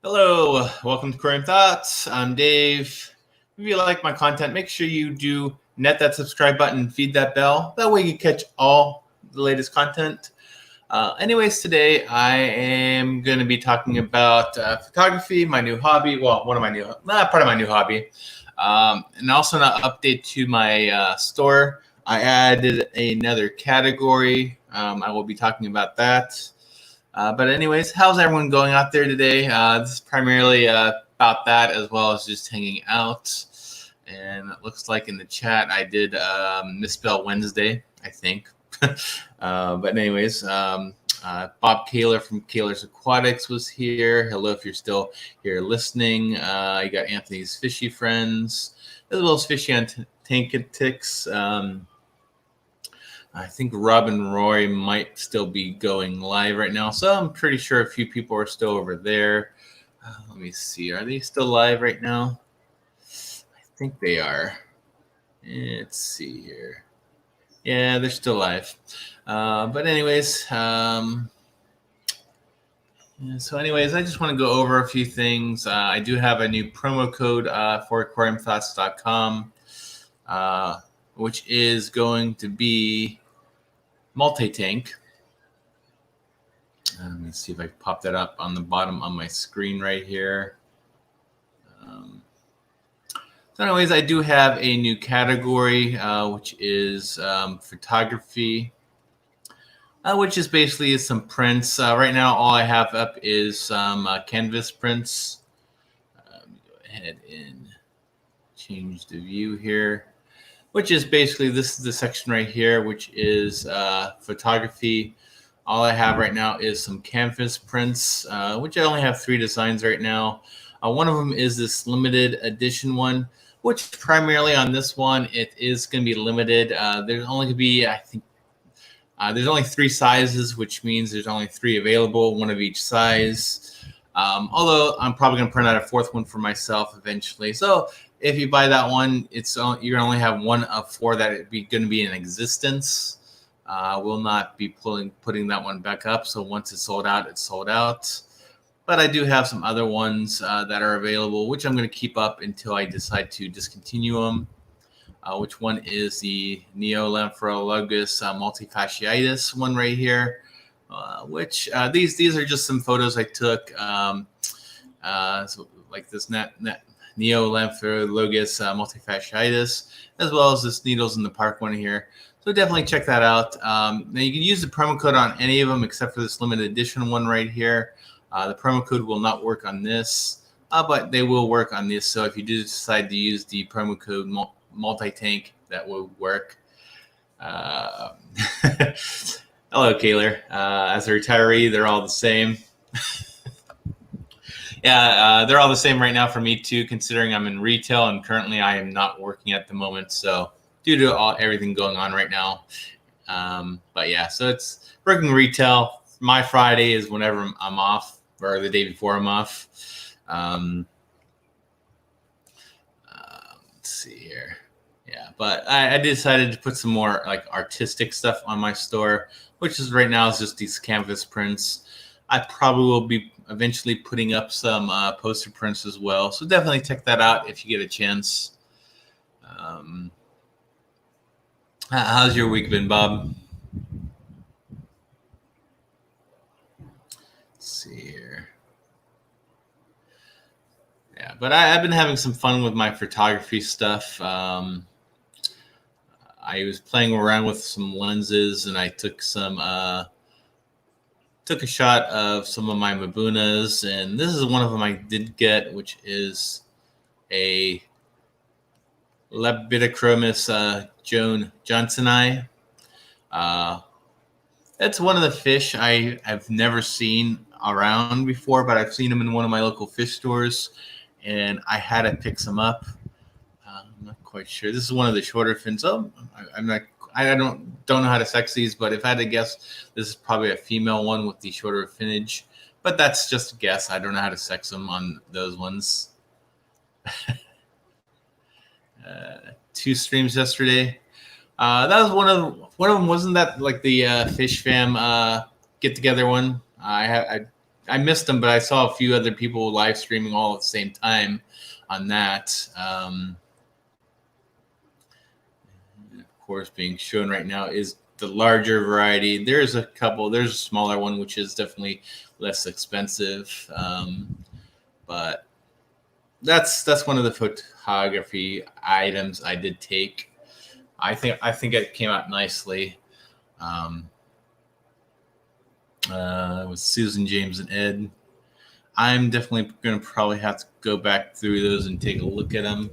Hello, welcome to Aquarium Thoughts. I'm Dave. If you like my content, make sure you do net that subscribe button, feed that bell. That way you catch all the latest content. Anyways, today I am going to be talking about photography, my new hobby. Well, part of my new hobby. And also an update to my store. I added another category. I will be talking about that. But anyways, how's everyone going out there today? This is primarily about that, as well as just hanging out. And it looks like in the chat I did misspell Wednesday, I think. But anyways, Bob Kaler from Kaler's Aquatics was here. Hello, if you're still here listening. You got Anthony's Fishy Friends, as well as Fishy on Tankatics. I think Rob and Roy might still be going live right now, so I'm pretty sure a few people are still over there. Let me see. Are they still live right now? I think they are. Let's see here. Yeah, they're still live. But anyways, so anyways, I just want to go over a few things. I do have a new promo code for aquariumthoughts.com, which is going to be multi-tank. Let me see if I can pop that up on the bottom on my screen right here. So anyways, I do have a new category, which is photography, which is basically some prints. Right now, all I have up is some canvas prints. Let me go ahead and change the view here, which is basically, this is the section right here, which is photography. All I have right now is some canvas prints, which I only have 3 designs right now. One of them is this limited edition one, which primarily on this one, it is going to be limited. There's only going to be, I think, there's only 3 sizes, which means there's only 3 available, 1 of each size. Although I'm probably going to print out a 4th one for myself eventually. So if you buy that one, you're gonna only have 1 of 4 that are going to be in existence. Will not be putting that one back up. So once it's sold out, it's sold out. But I do have some other ones that are available, which I'm going to keep up until I decide to discontinue them. Which one is the Neolamphorologus multifasciitis one right here? Which these are just some photos I took. So like this Neolamphorologus multifasciitis, as well as this Needles in the Park one here. So definitely check that out. Now you can use the promo code on any of them except for this limited edition one right here. The promo code will not work on this, but they will work on this. So if you do decide to use the promo code multi-tank, that will work. Hello, Kaler. As a retiree, they're all the same. Yeah, they're all the same right now for me too, considering I'm in retail and currently I am not working at the moment. So due to everything going on right now. But yeah, so it's working retail. My Friday is whenever I'm off, or the day before I'm off. Let's see here. Yeah, but I decided to put some more like artistic stuff on my store, which is right now is just these canvas prints. I probably will be eventually putting up some poster prints as well. So definitely check that out if you get a chance. How's your week been, Bob? Let's see here. Yeah, but I've been having some fun with my photography stuff. I was playing around with some lenses, and I took a shot of some of my Mabunas, and this is one of them I did get, which is a Lepidopchromis johnsoni. That's one of the fish I've never seen around before, but I've seen them in one of my local fish stores, and I had to pick some up. I'm not quite sure. This is one of the shorter fins. I don't know how to sex these, but if I had to guess, this is probably a female one with the shorter finnage. But that's just a guess. I don't know how to sex them on those ones. 2 streams yesterday. That was one of them. Wasn't that like the Fish Fam get together one? I I missed them, but I saw a few other people live streaming all at the same time on that. Of course, being shown right now is the larger variety. There's a couple. There's a smaller one which is definitely less expensive, but that's one of the photography items I did take. I think it came out nicely. With Susan, James, and Ed. I'm definitely going to probably have to go back through those and take a look at them.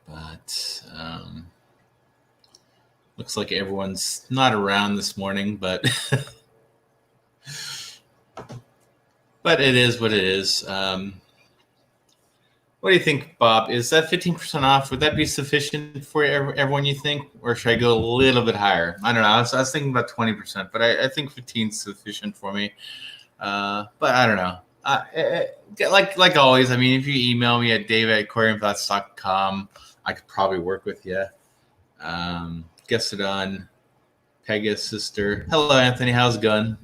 But looks like everyone's not around this morning, but but it is what it is. What do you think, Bob? Is that 15% off? Would that be sufficient for everyone, you think? Or should I go a little bit higher? I don't know. I was thinking about 20%, but I think 15 is sufficient for me. But I don't know. Like always, I mean, if you email me at dave@aquariumthoughts.com, I could probably work with you. Guess it on Pega's sister. Hello, Anthony. How's it going?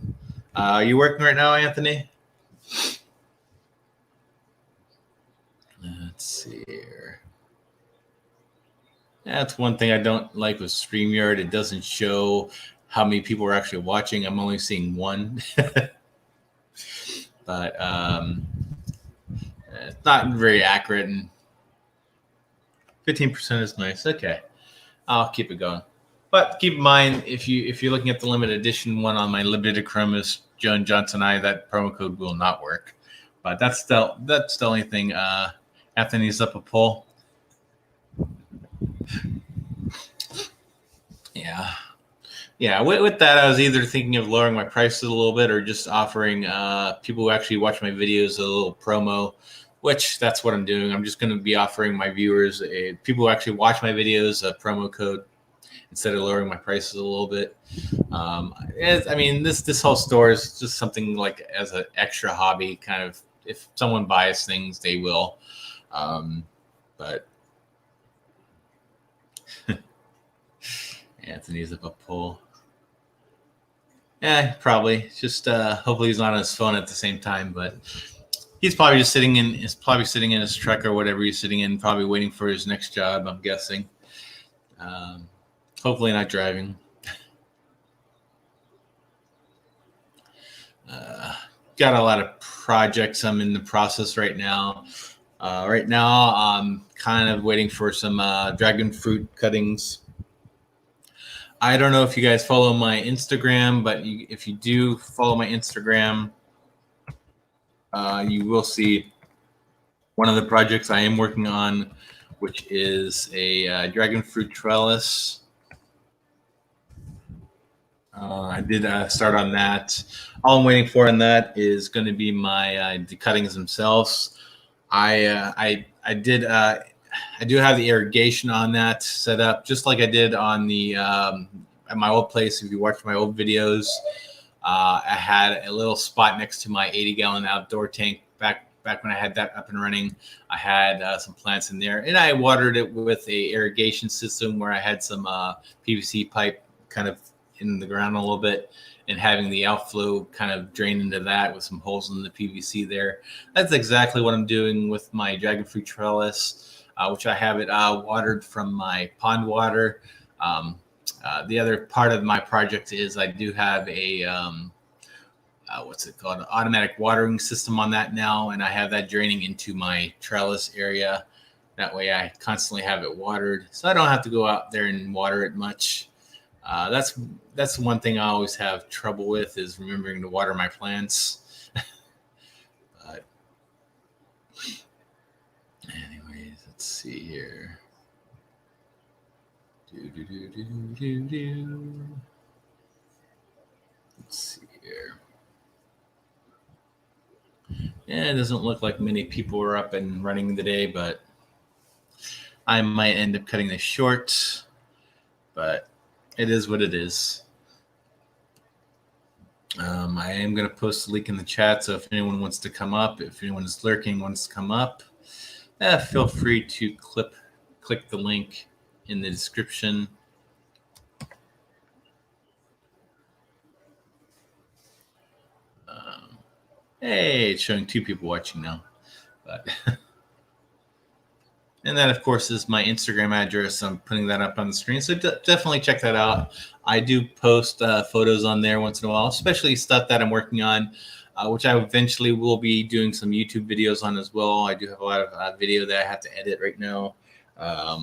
Are you working right now, Anthony? Let's see here. That's one thing I don't like with StreamYard. It doesn't show how many people are actually watching. I'm only seeing one. But it's not very accurate. And 15% is nice. Okay. I'll keep it going. But keep in mind, if you're looking at the limited edition one on my limited Chromis Joan Johnson that promo code will not work. But that's the only thing. Anthony's up a poll. Yeah. With that, I was either thinking of lowering my prices a little bit or just offering people who actually watch my videos a little promo, which that's what I'm doing. I'm just going to be offering my viewers, people who actually watch my videos, a promo code instead of lowering my prices a little bit. I mean, this whole store is just something like as an extra hobby, kind of. If someone buys things, they will. But Anthony's up a poll. Yeah, probably. Just hopefully he's not on his phone at the same time. But he's probably just sitting in his truck or whatever he's sitting in, probably waiting for his next job. I'm guessing. Hopefully not driving. Got a lot of projects I'm in the process right now. Right now, I'm kind of waiting for some dragon fruit cuttings. I don't know if you guys follow my Instagram, but if you do follow my Instagram, you will see one of the projects I am working on, which is a dragon fruit trellis. I did start on that. All I'm waiting for on that is going to be my the cuttings themselves. I do have the irrigation on that set up, just like I did on the at my old place. If you watch my old videos, I had a little spot next to my 80-gallon outdoor tank back when I had that up and running. I had some plants in there, and I watered it with a irrigation system where I had some PVC pipe kind of in the ground a little bit, and having the outflow kind of drain into that with some holes in the PVC there. That's exactly what I'm doing with my dragon fruit trellis, which I have it watered from my pond water. The other part of my project is I do have a what's it called, an automatic watering system on that now, and I have that draining into my trellis area. That way I constantly have it watered, so I don't have to go out there and water it much. That's one thing I always have trouble with, is remembering to water my plants. But anyways, let's see here. Let's see here. Yeah, it doesn't look like many people are up and running today, but I might end up cutting this short. But it is what it is. I am going to post a link in the chat, so if anyone wants to come up, if anyone is lurking, wants to come up, feel free to click the link in the description. Hey, it's showing 2 people watching now. But and that, of course, is my Instagram address. I'm putting that up on the screen. So definitely check that out. I do post photos on there once in a while, especially stuff that I'm working on, which I eventually will be doing some YouTube videos on as well. I do have a lot of video that I have to edit right now. I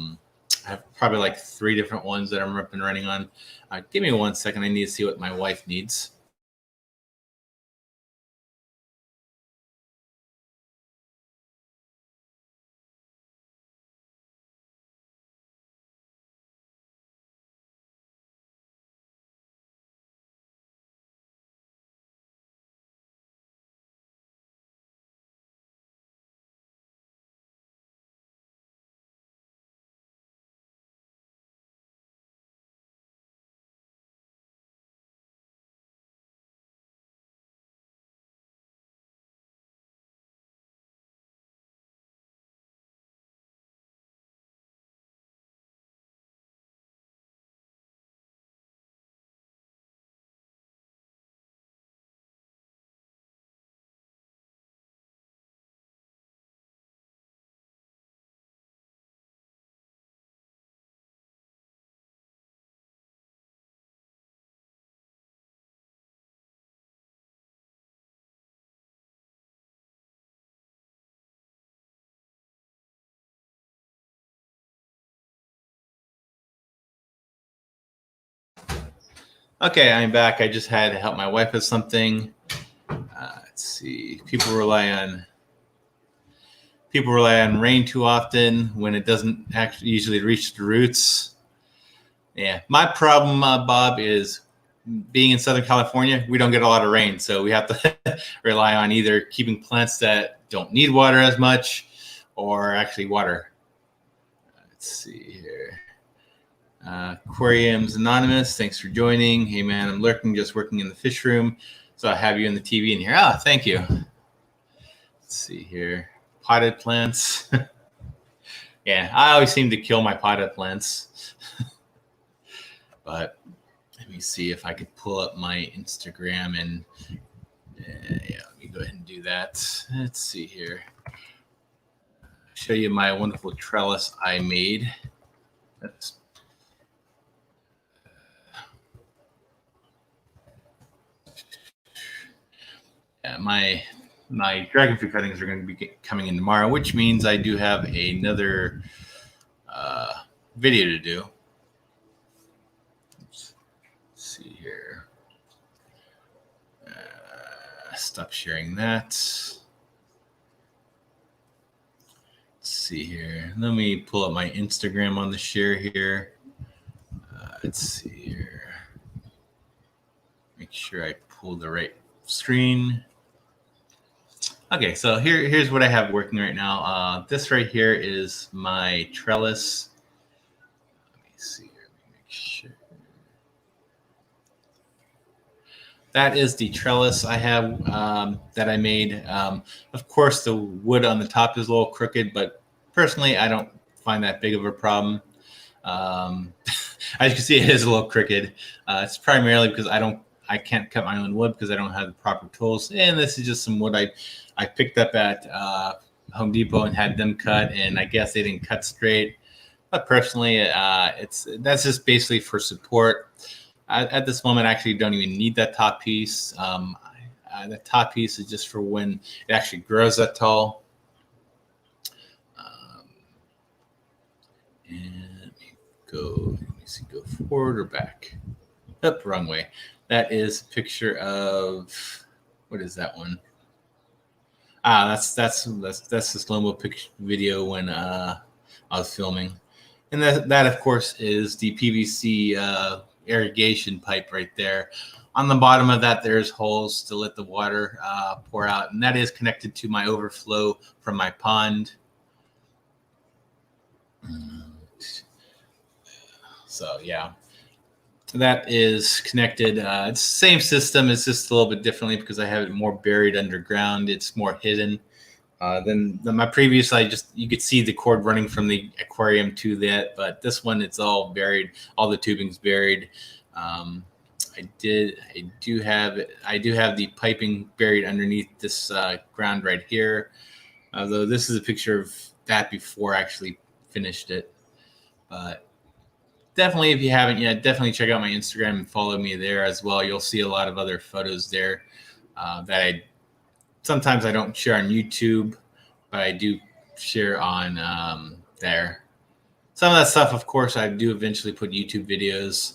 have probably like 3 different ones that I'm up and running on. Give me 1 second. I need to see what my wife needs. Okay, I'm back. I just had to help my wife with something. Let's see. People rely on rain too often when it doesn't actually usually reach the roots. Yeah, my problem, Bob, is being in Southern California. We don't get a lot of rain, so we have to rely on either keeping plants that don't need water as much, or actually water. Let's see here. Aquarium's Anonymous, thanks for joining. Hey man, I'm lurking, just working in the fish room, so I have you in the TV in here. Ah, thank you. Let's see here. Potted plants. Yeah, I always seem to kill my potted plants. But let me see if I could pull up my Instagram and yeah, let me go ahead and do that. Let's see here. Show you my wonderful trellis I made. That's yeah, my dragon fruit cuttings are going to be coming in tomorrow, which means I do have another video to do. Let's see here. Stop sharing that. Let's see here. Let me pull up my Instagram on the share here. Let's see here. Make sure I pull the right screen. Okay, so here's what I have working right now. This right here is my trellis. Let me see here. Let me make sure. That is the trellis I have that I made. Of course, the wood on the top is a little crooked, but personally, I don't find that big of a problem. As you can see, it is a little crooked. It's primarily because I can't cut my own wood because I don't have the proper tools. And this is just some wood I picked up at Home Depot and had them cut, and I guess they didn't cut straight. But personally, that's just basically for support. At this moment, I actually don't even need that top piece. The top piece is just for when it actually grows that tall. And let me see, go forward or back? Oh, wrong way. That is a picture of, what is that one? That's the slow-mo picture video when I was filming. And that of course is the PVC irrigation pipe right there. On the bottom of that, there's holes to let the water pour out, and that is connected to my overflow from my pond. So yeah, that is connected. It's the same system. It's just a little bit differently because I have it more buried underground. It's more hidden. Than my previous, you could see the cord running from the aquarium to that, but this one, it's all buried. All the tubing's buried. yes, I do have the piping buried underneath this ground right here. Although this is a picture of that before I actually finished it. But definitely, if you haven't yet, definitely check out my Instagram and follow me there as well. You'll see a lot of other photos there that I sometimes I don't share on YouTube, but I do share on there. Some of that stuff, of course, I do eventually put YouTube videos.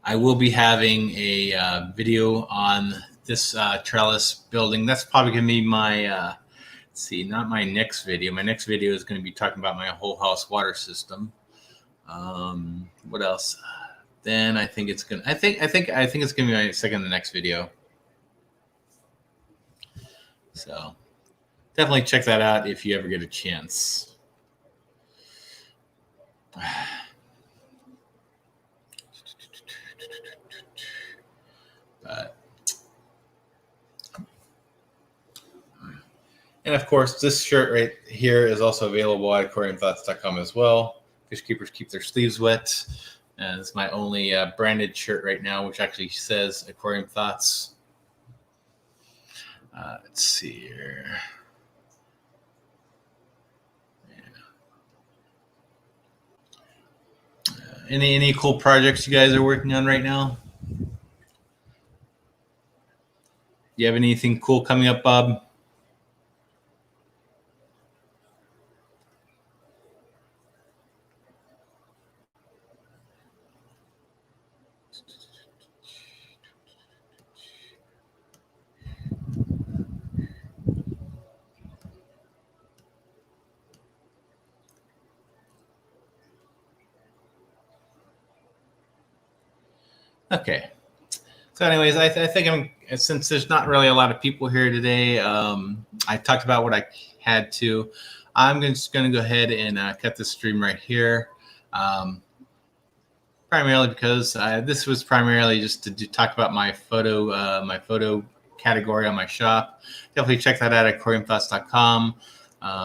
I will be having a video on this trellis building. That's probably going to be my, let's see, not my next video. My next video is going to be talking about my whole house water system. What else? Then I think it's going to, I think it's going to be my second to next video. So definitely check that out if you ever get a chance. And of course, this shirt right here is also available at aquariumthoughts.com as well. Fish keepers keep their sleeves wet. And it's my only branded shirt right now, which actually says Aquarium Thoughts. Let's see here. Any cool projects you guys are working on right now? Do you have anything cool coming up, Bob? Okay. So anyways, I think since there's not really a lot of people here today, I talked about what I had to. I'm just going to go ahead and cut this stream right here. Primarily because this was primarily just to talk about my photo category on my shop. Definitely check that out at aquariumthoughts.com.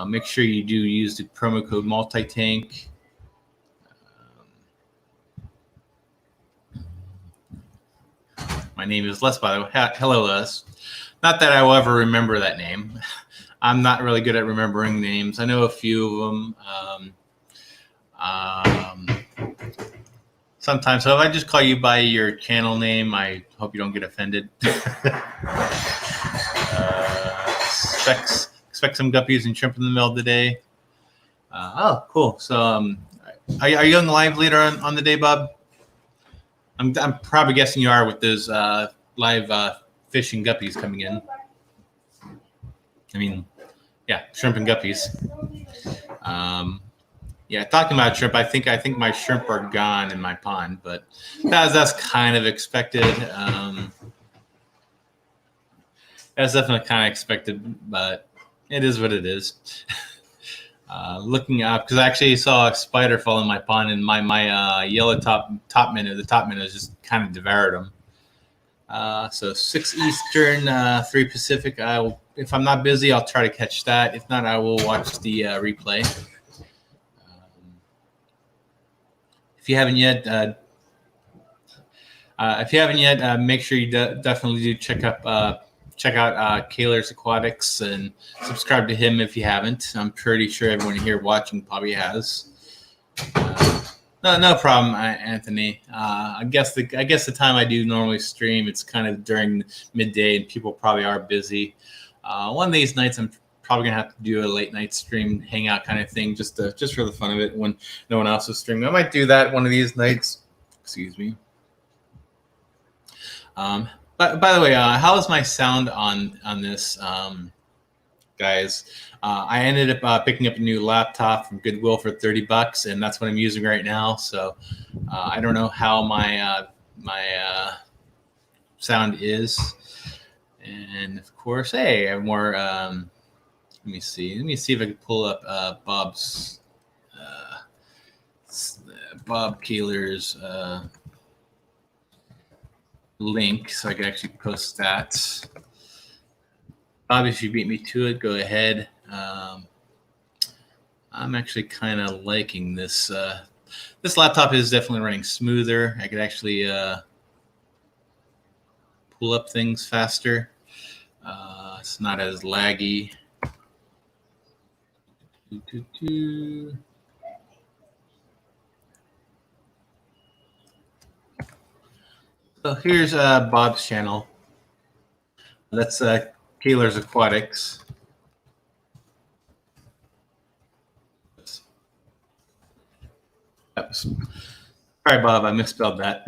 Make sure you do use the promo code multi-tank. My name is Les, by the way. Hello, Les. Not that I will ever remember that name. I'm not really good at remembering names. I know a few of them. Sometimes, so if I just call you by your channel name, I hope you don't get offended. Expect some guppies and shrimp in the mail today. Oh, cool. So, are you on the live later on the day, Bob? I'm probably guessing you are with those live fish and guppies coming in. I mean, yeah, shrimp and guppies. Yeah, talking about shrimp, I think my shrimp are gone in my pond, but that's kind of expected. That's definitely kind of expected, but it is what it is. Looking up, because I actually saw a spider fall in my pond, and my yellow top minnows just kind of devoured them. So 6 Eastern, 3 Pacific. If I'm not busy, I'll try to catch that. If not, I will watch the replay. If you haven't yet, make sure you definitely do check out Kaler's Aquatics and subscribe to him if you haven't. I'm pretty sure everyone here watching probably has. No problem, Anthony. I guess the time I do normally stream, it's kind of during midday, and people probably are busy. One of these nights, I'm probably gonna have to do a late night stream, hangout kind of thing, just for the fun of it when no one else is streaming. I might do that one of these nights. Excuse me. But by the way, how is my sound on this, guys? I ended up picking up a new laptop from Goodwill for $30, and that's what I'm using right now. So I don't know how my sound is. And of course, hey, I have more. Let me see if I can pull up Bob's Bob Kaler's link, so I can actually post that. Bob, if you beat me to it, go ahead. I'm actually kind of liking this this laptop is definitely running smoother. I could actually pull up things faster. It's not as laggy. So here's Bob's channel. That's Kaler's Aquatics. Sorry, Bob, I misspelled that.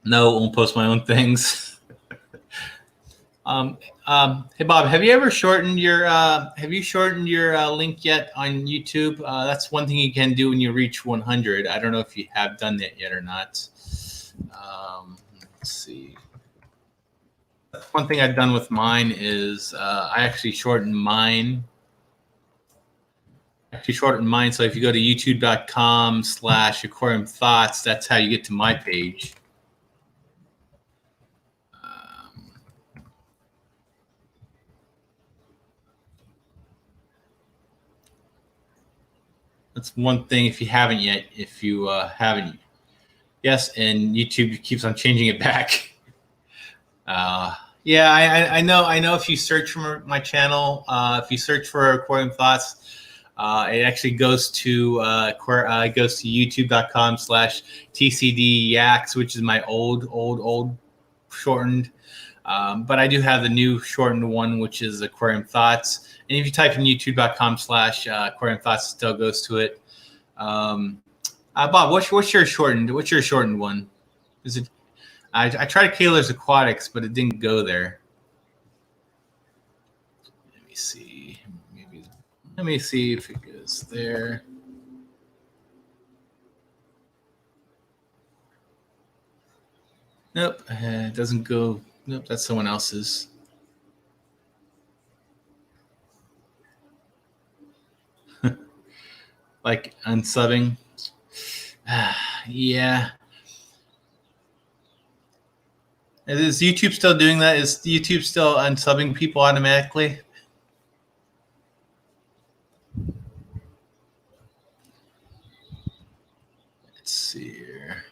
No, won't post my own things. Hey Bob, have you ever shortened your link yet on YouTube? That's one thing you can do when you reach 100. I don't know if you have done that yet or not. Let's see. One thing I've done with mine is I actually shortened mine. So if you go to youtube.com/aquarium thoughts, that's how you get to my page. That's one thing if you haven't yet. If you haven't, yes, and YouTube keeps on changing it back. Yeah, I know. If you search for my channel, if you search for Aquarium Thoughts, it actually goes to youtube.com/tcdyaks, which is my old shortened. But I do have the new shortened one, which is Aquarium Thoughts. And if you type in youtube.com/Aquarium Thoughts, it still goes to it. Bob, what's your shortened one? Is it? I tried Kaler's Aquatics, but it didn't go there. Let me see. Let me see if it goes there. Nope, it doesn't go. Nope, that's someone else's. Like unsubbing. Yeah. Is YouTube still doing that? Is YouTube still unsubbing people automatically? Let's see here.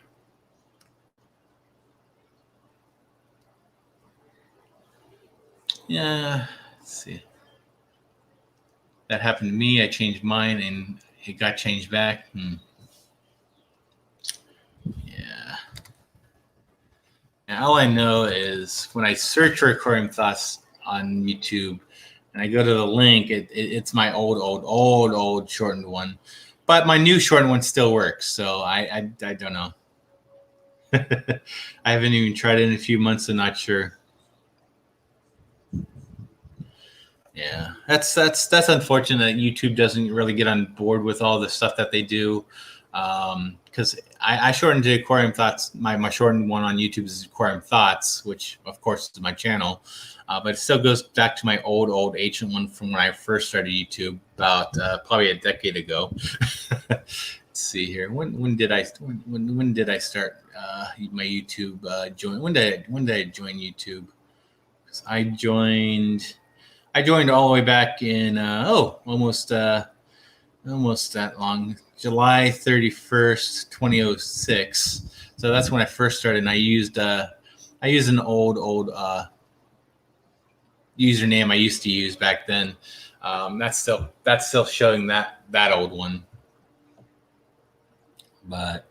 Yeah, let's see. That happened to me. I changed mine and it got changed back. Yeah. And all I know is when I search for Aquarium Thoughts on YouTube and I go to the link, it's my old shortened one. But my new shortened one still works. So I don't know. I haven't even tried it in a few months. I'm not sure. Yeah, that's unfortunate that YouTube doesn't really get on board with all the stuff that they do. Because I shortened to Aquarium Thoughts. My shortened one on YouTube is Aquarium Thoughts, which of course is my channel. But it still goes back to my old ancient one from when I first started YouTube about probably a decade ago. Let's see here. When did I start my YouTube join? When did I join YouTube? Because I joined all the way back in almost that long, July 31st, 2006. So that's when I first started, and I used an old username I used to use back then. That's still showing that old one. But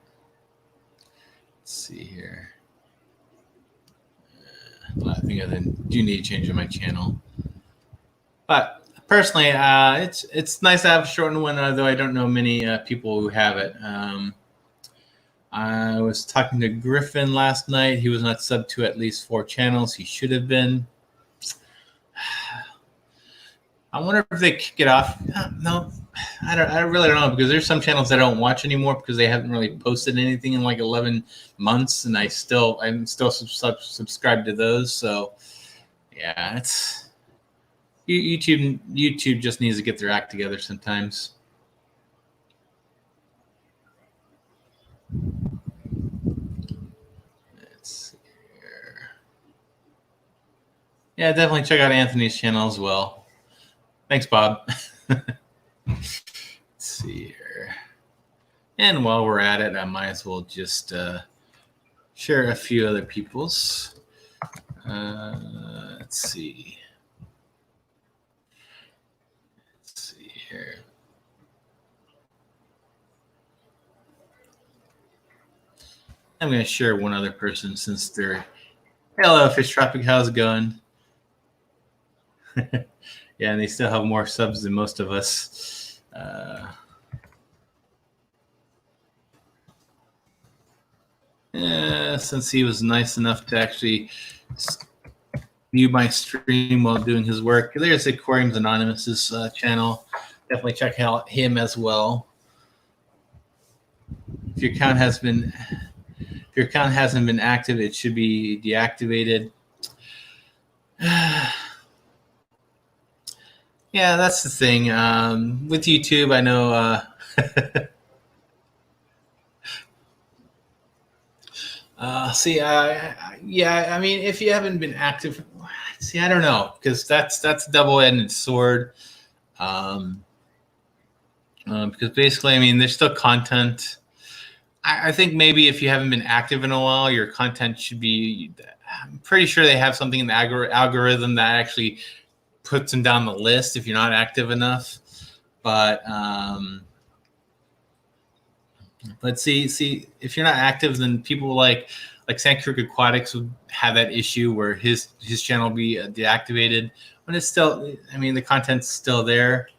let's see here. I think I do need to change my channel. But personally, it's nice to have a shortened one, although I don't know many people who have it. I was talking to Griffin last night. He was not subbed to at least 4 channels. He should have been. I wonder if they kick it off. No, I really don't know, because there's some channels that I don't watch anymore because they haven't really posted anything in like 11 months, and I'm still subscribed to those. So yeah, it's YouTube just needs to get their act together sometimes. Let's see here. Yeah, definitely check out Anthony's channel as well. Thanks, Bob. And while we're at it, I might as well just share a few other people's. Let's see. Let's see here. I'm going to share one other person since they're. Hello, Fish Tropic. How's it going? Yeah, and they still have more subs than most of us. Yeah, since he was nice enough to actually view my stream while doing his work. There's Aquarium's Anonymous's channel. Definitely check out him as well. If your account hasn't been active, it should be deactivated. Yeah, that's the thing. With YouTube, I know. Yeah, I mean, if you haven't been active, see, I don't know, because that's a double-edged sword. Because basically, I mean, there's still content. I think maybe if you haven't been active in a while, your content should be. I'm pretty sure they have something in the algorithm that actually puts them down the list if you're not active enough. But see, if you're not active, then people like Sand Creek Aquatics would have that issue where his channel will be deactivated when it's still. I mean, the content's still there.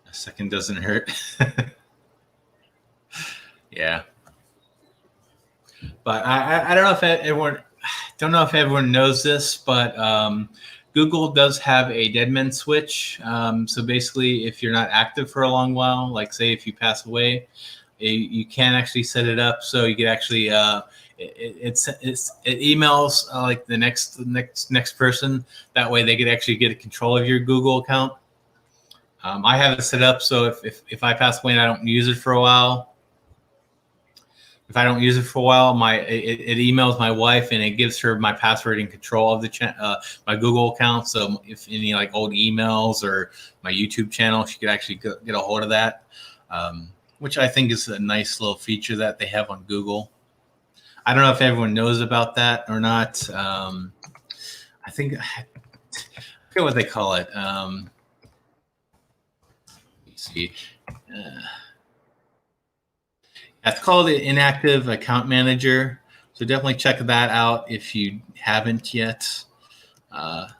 A second doesn't hurt. Yeah, but I don't know if everyone knows this, but Google does have a deadman switch. So basically, if you're not active for a long while, like say if you pass away, you can actually set it up so you can actually it emails like the next person. That way they could actually get control of your Google account. I have it set up so if I pass away and I don't use it for a while, if I don't use it for a while, it emails my wife and it gives her my password and control of the my Google account. So if any like old emails or my YouTube channel, she could actually get a hold of that, which I think is a nice little feature that they have on Google. I don't know if everyone knows about that or not. I forget what they call it. See, it's called the Inactive Account Manager. So definitely check that out if you haven't yet. Let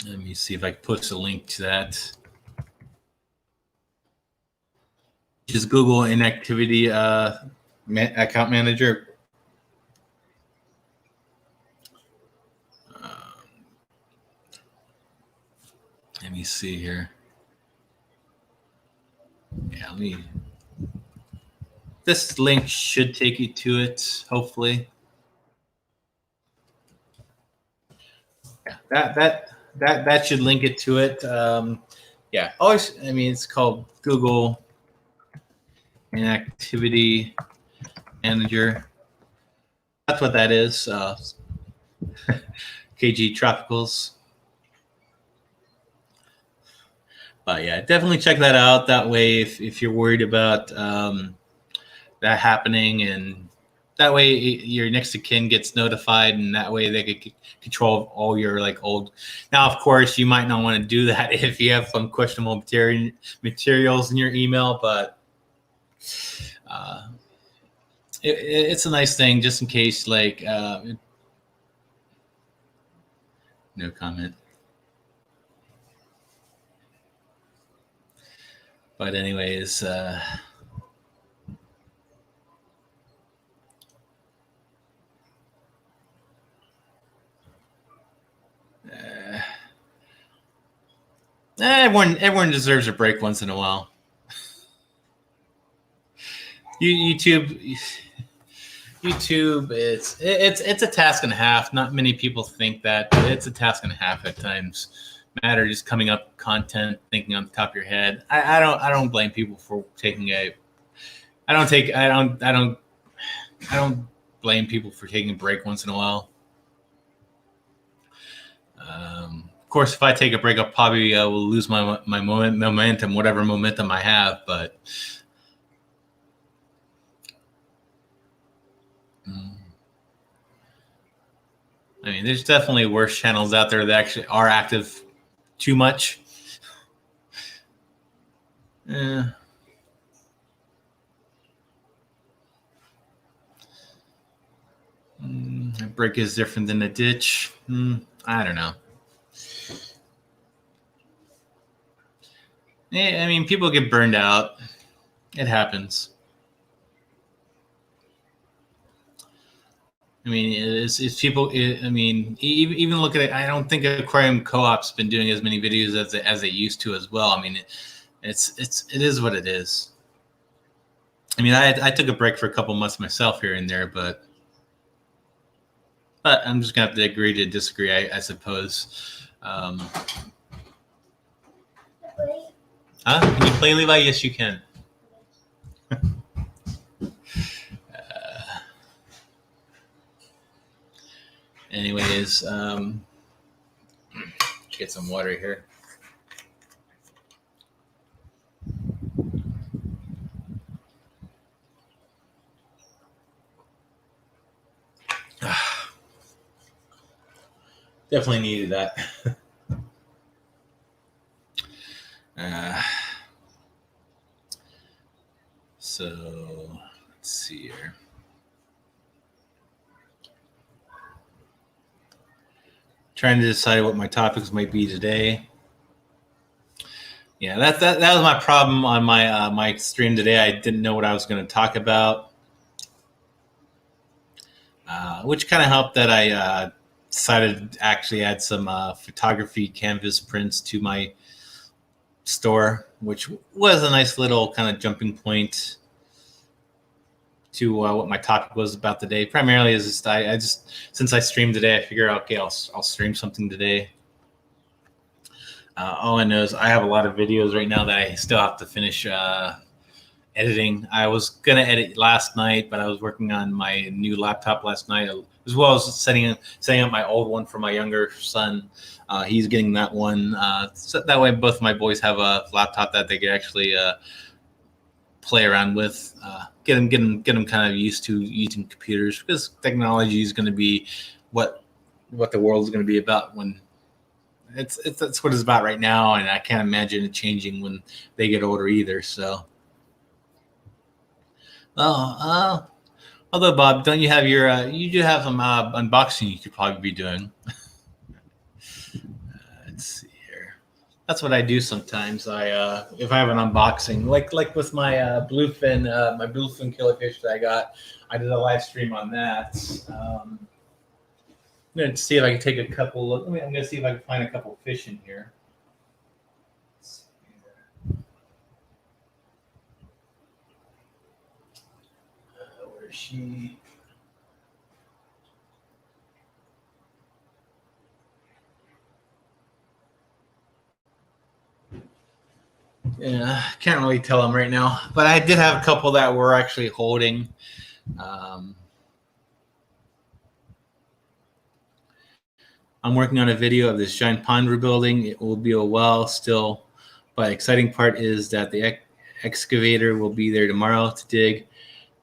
me see if I can post a link to that. Just Google Inactivity Account Manager. Let me see here. Yeah, this link should take you to it, hopefully. Yeah, that should link it to it. Yeah, always. I mean, it's called Google Inactivity Manager. That's what that is. KG Tropicals. But yeah, definitely check that out. That way, if you're worried about that happening, and that way your next of kin gets notified, and that way they could control all your like old. Now, of course, you might not want to do that if you have some questionable materials in your email, but it's a nice thing just in case. Like, no comment. But anyways, everyone deserves a break once in a while. YouTube, it's a task and a half. Not many people think that, but it's a task and a half at times. Matter just coming up with content, thinking on the top of your head. I don't blame people for taking a. I don't blame people for taking a break once in a while. Of course, if I take a break, I'll probably will lose my momentum, whatever momentum I have. But I mean, there's definitely worse channels out there that actually are active too much. A break is different than a ditch. I don't know. Yeah, I mean, people get burned out. It happens. I mean, it's people. I mean, even look at it. I don't think Aquarium Co-op's been doing as many videos as they used to as well. I mean, it is what it is. I mean, I took a break for a couple months myself here and there, but I'm just gonna have to agree to disagree, I suppose. Can you play, Levi? Yes, you can. Anyways, get some water here. Definitely needed that. So let's see here. Trying to decide what my topics might be today. Yeah, that was my problem on my my stream today. I didn't know what I was going to talk about, which kind of helped that I decided to actually add some photography canvas prints to my store, which was a nice little kind of jumping point to what my topic was about today. Primarily is just I just since I streamed today, I figure okay, I'll stream something today. All I know is I have a lot of videos right now that I still have to finish editing. I was gonna edit last night, but I was working on my new laptop last night, as well as setting up my old one for my younger son. He's getting that one, so that way both of my boys have a laptop that they can actually play around with. Get them kind of used to using computers, because technology is going to be what the world is going to be about when that's what it's about right now, and I can't imagine it changing when they get older either. So, although Bob, don't you have your you do have some unboxing you could probably be doing. Let's see here. That's what I do sometimes. I if I have an unboxing, like with my bluefin killifish that I got, I did a live stream on that. I'm going to see if I can take a couple. I'm going to see if I can find a couple fish in here. Where is she? Yeah, can't really tell them right now, but I did have a couple that were actually holding. I'm working on a video of this giant pond we're building. It will be a while still, but the exciting part is that the excavator will be there tomorrow to dig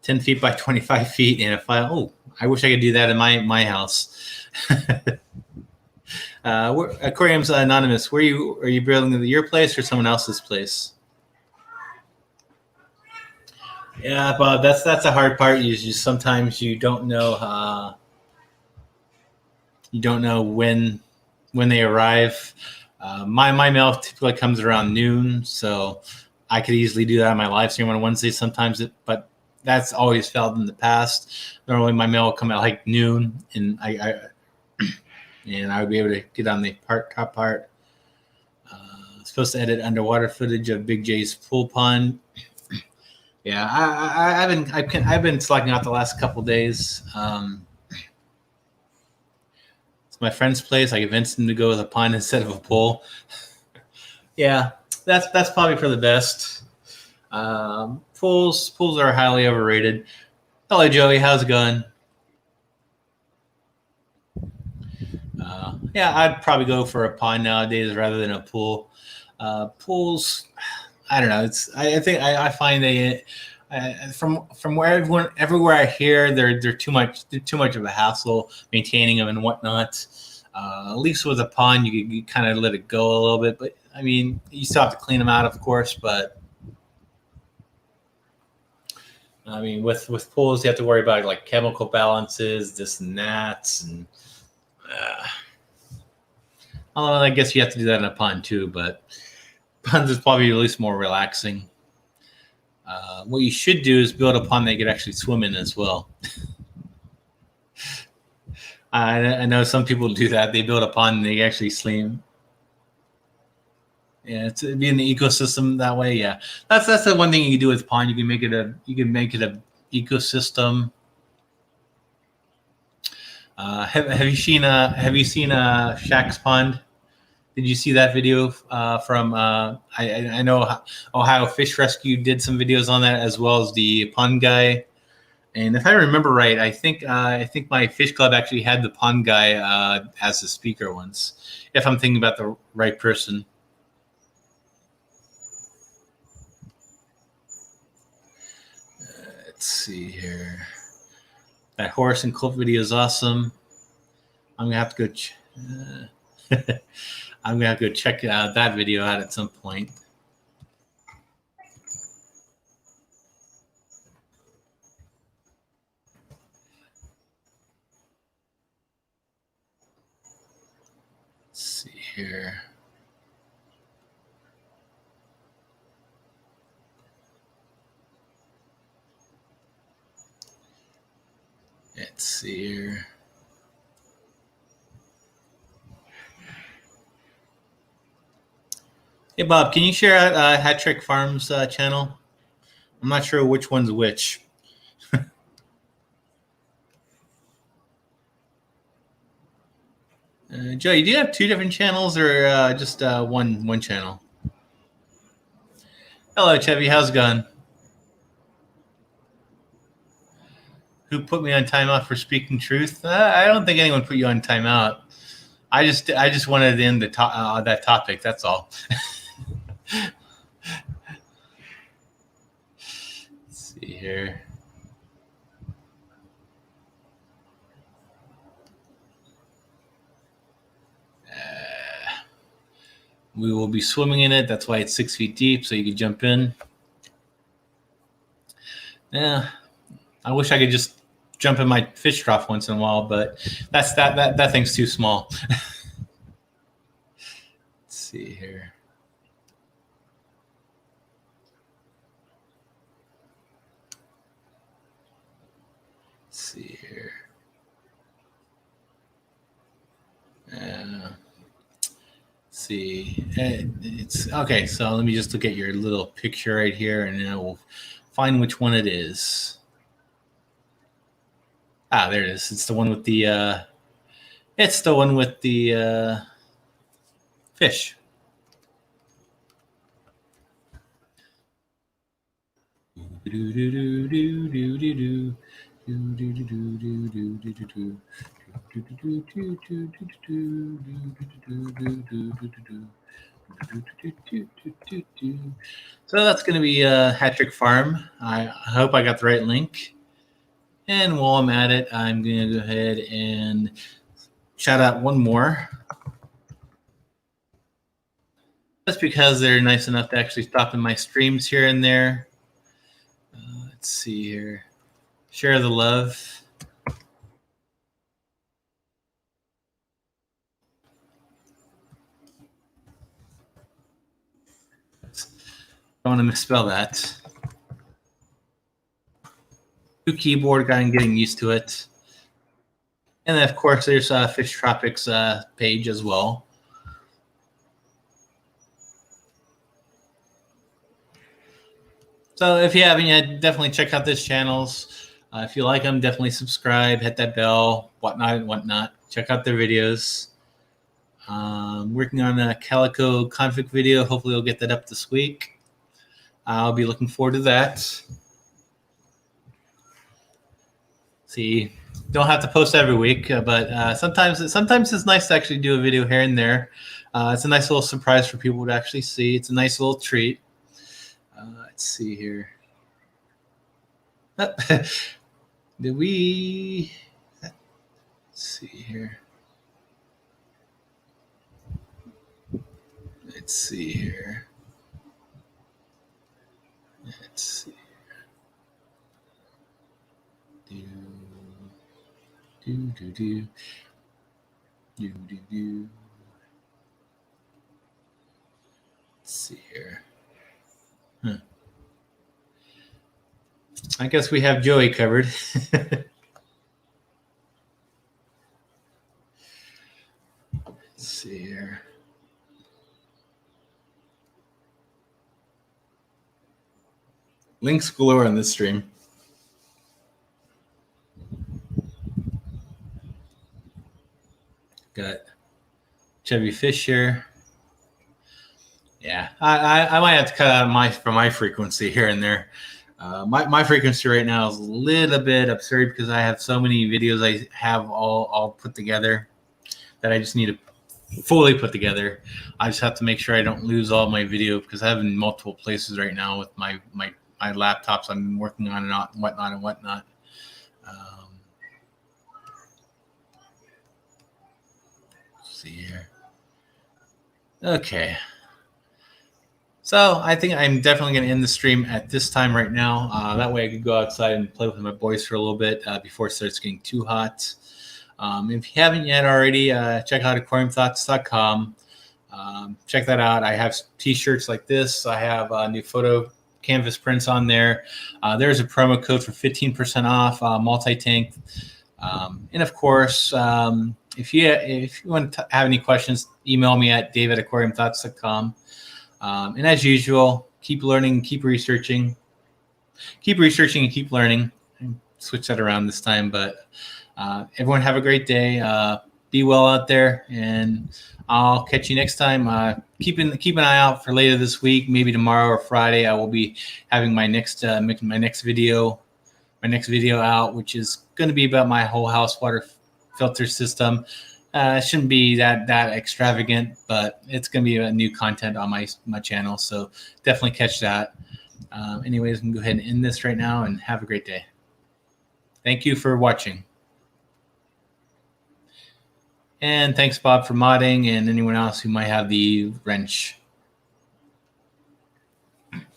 10 feet by 25 feet in a file. Oh, I wish I could do that in my house. Aquarium's anonymous. Are you building your place or someone else's place? Yeah, Bob, that's the hard part. Sometimes you don't know. You don't know when they arrive. My mail typically comes around noon, so I could easily do that on my live stream on Wednesday sometimes. But that's always failed in the past. Normally, my mail will come at like noon, and I would be able to get on the top part. Supposed to edit underwater footage of Big J's pool pond. Yeah, I've been slacking out the last couple days. It's my friend's place. I convinced him to go with a pond instead of a pool. Yeah, that's probably for the best. Pools are highly overrated. Hello, Joey. How's it going? Yeah, I'd probably go for a pond nowadays rather than a pool. Pools, I don't know. I think I find they from where everywhere I hear they're too much of a hassle maintaining them and whatnot. At least with a pond, you kind of let it go a little bit, but I mean, you still have to clean them out, of course. But I mean, with pools, you have to worry about like chemical balances, this and that, and uh, I guess you have to do that in a pond too. But ponds is probably at least more relaxing. What you should do is build a pond that you could actually swim in as well. I know some people do that. They build a pond and they actually swim. Yeah, it's be in the ecosystem that way. Yeah, that's the one thing you can do with pond. You can make it a ecosystem. Have you seen Shaq's Pond? Did you see that video from? I know Ohio Fish Rescue did some videos on that as well as the pond guy. And if I remember right, I think my fish club actually had the pond guy as a speaker once. If I'm thinking about the right person. Let's see here. That horse and colt video is awesome. I'm gonna have to go. I'm gonna have to go check that video out at some point. Let's see here. Let's see here. Hey Bob, can you share out Hat Trick Farms channel? I'm not sure which one's which. Joe, do you have two different channels or just one channel? Hello, Chevy. How's it going? Who put me on timeout for speaking truth? I don't think anyone put you on timeout. I just wanted to end that topic. That's all. Let's see here. We will be swimming in it. That's why it's 6 feet deep, so you can jump in. Yeah, I wish I could just jump in my fish trough once in a while, but that thing's too small. Let's see here. Let's see here. See, it's okay. So let me just look at your little picture right here, and then we'll find which one it is. Ah, there it is. It's the one with the. It's the one with the fish. So that's going to be Hat Trick Farm. I hope I got the right link. And while I'm at it, I'm going to go ahead and shout out one more. Just because they're nice enough to actually stop in my streams here and there. Let's see here. Share the love. I don't want to misspell that. New keyboard guy and getting used to it. And then, of course, there's Fish Tropics page as well. So if you haven't yet, definitely check out these channels. If you like them, definitely subscribe, hit that bell, whatnot. Check out their videos. Working on a Calico config video. Hopefully, we'll get that up this week. I'll be looking forward to that. See, Don't have to post every week, but sometimes it's nice to actually do a video here and there. It's a nice little surprise for people to actually see. It's a nice little treat. Let's see here. Did we? Let's see here. Let's see here. Let's see. Do. Let's see here. I guess we have Joey covered. Let's see here. Links galore on this stream. Got Chevy Fisher. Yeah, I might have to cut out my frequency here and there. My frequency right now is a little bit absurd because I have so many videos I have all put together that I just need to fully put together. I just have to make sure I don't lose all my video because I have in multiple places right now with my laptops I'm working on and whatnot. Let's see here. Okay. So I think I'm definitely going to end the stream at this time right now. That way I could go outside and play with my boys for a little bit before it starts getting too hot. If you haven't yet already, check out aquariumthoughts.com. Check that out. I have t-shirts like this. I have new photo canvas prints on there. There's a promo code for 15% off multi-tank. And of course, if you want to have any questions, email me at dave@aquariumthoughts.com. And as usual, keep learning, keep researching, and keep learning. Switch that around this time, but everyone have a great day. Be well out there, and I'll catch you next time. Keep an eye out for later this week, maybe tomorrow or Friday. I will be having my next video out, which is going to be about my whole house water filter system. It shouldn't be that extravagant, but it's going to be a new content on my channel, so definitely catch that. Anyways, we can go ahead and end this right now, and have a great day. Thank you for watching. And thanks, Bob, for modding, and anyone else who might have the wrench.